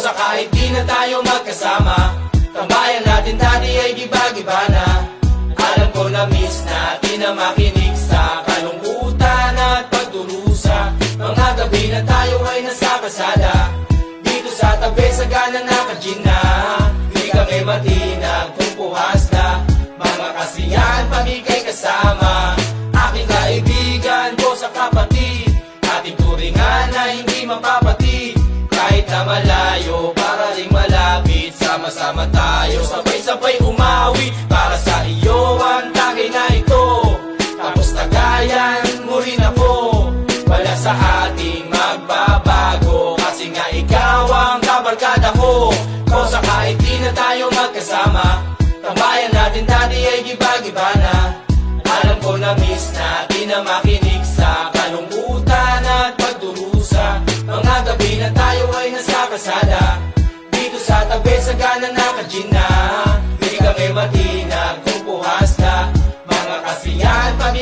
Sa kahit di na tayo magkasama, tambayan natin dati ay giba-giba na. Alam ko na miss natin na makinig sa kalungkutan at pagdurusa. Mga gabi na tayo ay nasa kasada, dito sa tabi sa gana naka-gin na. Di kami matinag kung puhas na, mga kasiyahan pag ika'y kasama. Aking kaibigan ko sa kapatid, ating turingan na hindi mapapatid. Kahit na malayo, para ring malapit, sama-sama tayo, sabay-sabay umawi. Para sa iyo ang tagay na ito, tapos tagayan mo rin ako. Wala sa ating magbabago, kasi nga ikaw ang kabarkada ko. Sa kahit di na tayo magkasama, tambayan natin dati ay giba-giba na. Alam ko na miss natin na makinig sa kalungkutan at pagdurusa. Mga gabi na tayo ay nasa kasada, dito sa tabi sa gana naka-gin na. Di kami matinag kung puhas na, mga kasiyahan pag